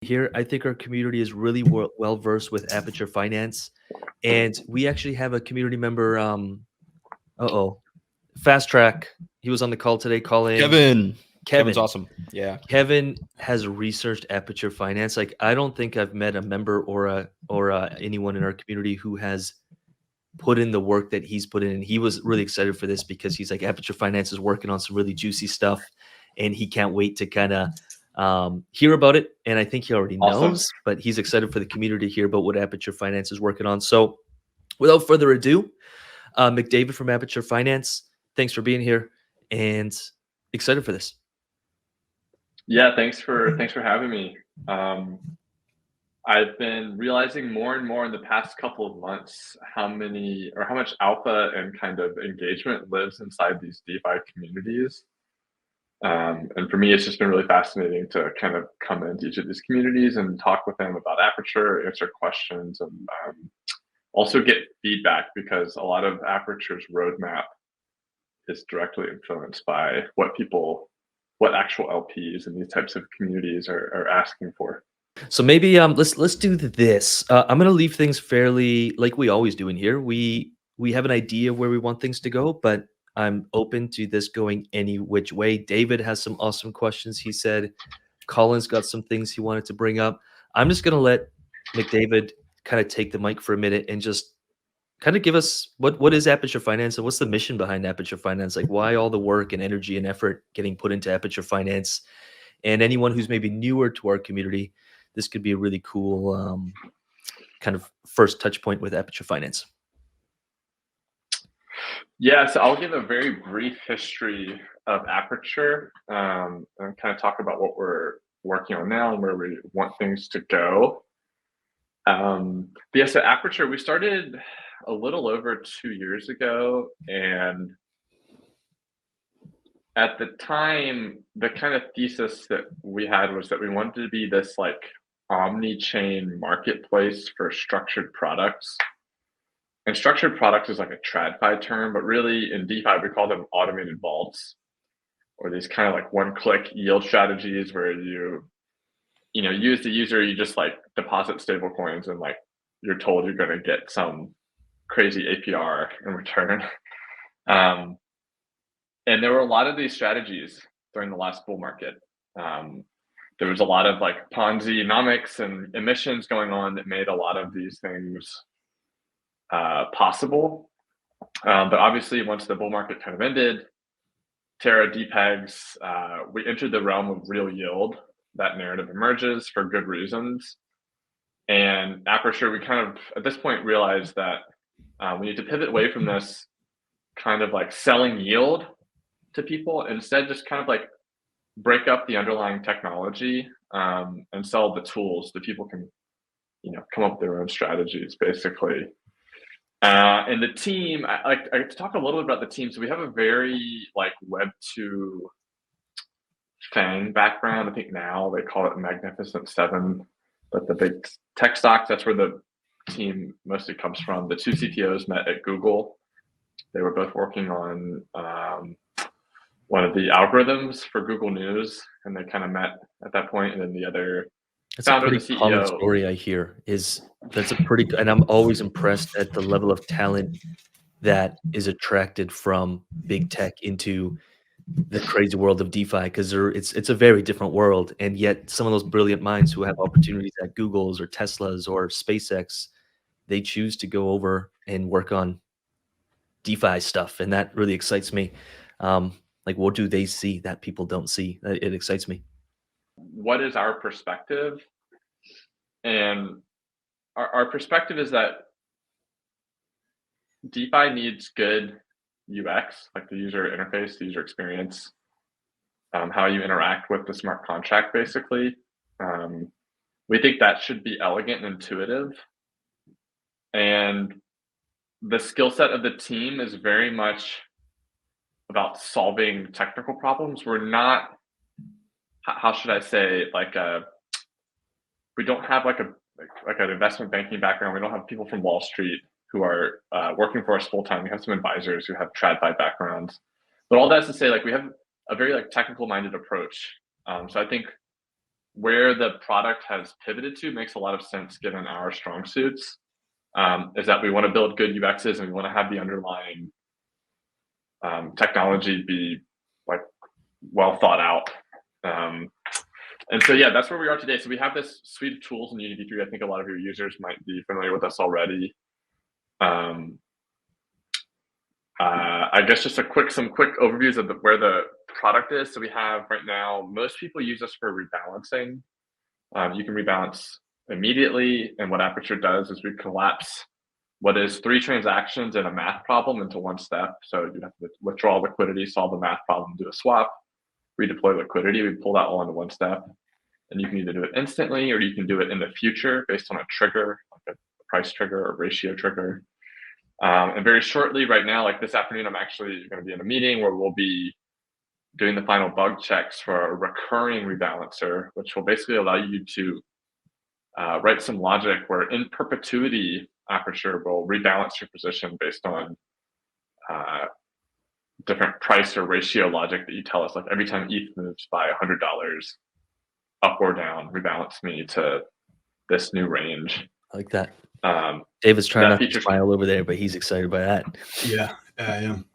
here. I think our community is really well versed with Aperture Finance, and we actually have a community member. Uh-oh, fast track. He was on the call today. Calling Kevin's Kevin. awesome. Yeah. Kevin has researched Aperture Finance. Like, I don't think I've met a member or anyone in our community who has put in the work that he's put in. And he was really excited for this because he's like, Aperture Finance is working on some really juicy stuff, and he can't wait to kind of hear about it. And I think he already Awesome. knows, but he's excited for the community to hear about what Aperture Finance is working on. So, without further ado, McDavid from Aperture Finance, thanks for being here and excited for this. Yeah, thanks for having me. I've been realizing more and more in the past couple of months how much alpha and kind of engagement lives inside these DeFi communities. And for me, it's just been really fascinating to kind of come into each of these communities and talk with them about Aperture, answer questions, and also get feedback, because a lot of Aperture's roadmap is directly influenced by what actual LPs and these types of communities are asking for. So maybe let's do this. I'm gonna leave things fairly like we always do in here. We have an idea of where we want things to go, but I'm open to this going any which way. David has some awesome questions. He said Colin's got some things he wanted to bring up. I'm just gonna let McDavid kind of take the mic for a minute and just kind of give us what is Aperture Finance and what's the mission behind Aperture Finance? Like, why all the work and energy and effort getting put into Aperture Finance? And anyone who's maybe newer to our community, this could be a really cool kind of first touch point with Aperture Finance. Yeah, so I'll give a very brief history of Aperture and kind of talk about what we're working on now and where we want things to go. Yeah, so Aperture, we started a little over 2 years ago, and at the time, the kind of thesis that we had was that we wanted to be this like omni-chain marketplace for structured products. And structured products is like a TradFi term, but really in DeFi, we call them automated vaults, or these kind of like one-click yield strategies where you as the user, you just like deposit stable coins and like you're told you're going to get some crazy APR in return. And there were a lot of these strategies during the last bull market. There was a lot of like Ponzi-nomics and emissions going on that made a lot of these things possible. But obviously, once the bull market kind of ended, Terra depegs, we entered the realm of real yield. That narrative emerges for good reasons. And Aperture, we kind of, at this point, realized that we need to pivot away from this kind of like selling yield to people, and instead just kind of like break up the underlying technology and sell the tools that people can, come up with their own strategies, basically. And the team, I to talk a little bit about the team. So we have a very like Web2 FANG background. I think now they call it Magnificent Seven, but the big tech stocks, that's where the team mostly comes from. The two CTOs met at Google. They were both working on one of the algorithms for Google News, and they kind of met at that point. And then the other founder, a pretty common story I hear is that's a pretty, and I'm always impressed at the level of talent that is attracted from big tech into the crazy world of DeFi, because it's a very different world, and yet some of those brilliant minds who have opportunities at Google's or Tesla's or SpaceX, they choose to go over and work on DeFi stuff, and that really excites me. Like, what do they see that people don't see? It excites me. What is our perspective? And our perspective is that DeFi needs good UX, like the user interface, the user experience, how you interact with the smart contract, basically. We think that should be elegant and intuitive. And the skill set of the team is very much about solving technical problems. We're not, how should I say, we don't have like an investment banking background. We don't have people from Wall Street who are working for us full time. We have some advisors who have TradFi backgrounds, but all that's to say, like, we have a very like technical minded approach. So I think where the product has pivoted to makes a lot of sense given our strong suits. Is that we want to build good UXs and we want to have the underlying technology be like well thought out. And so, yeah, that's where we are today. So we have this suite of tools in Unity 3. I think a lot of your users might be familiar with us already. I guess just some quick overviews of where the product is. So we have right now, most people use us for rebalancing. You can rebalance immediately. And what Aperture does is we collapse what is 3 transactions and a math problem into one step. So you have to withdraw liquidity, solve the math problem, do a swap, redeploy liquidity. We pull that all into one step. And you can either do it instantly or you can do it in the future based on a trigger, like a price trigger or ratio trigger. And very shortly right now, like this afternoon, I'm actually going to be in a meeting where we'll be doing the final bug checks for a recurring rebalancer, which will basically allow you to write some logic where in perpetuity, Aperture will rebalance your position based on different price or ratio logic that you tell us. Like every time ETH moves by $100 up or down, rebalance me to this new range. I like that. David's trying not to smile over there, but he's excited by that. Yeah, I am.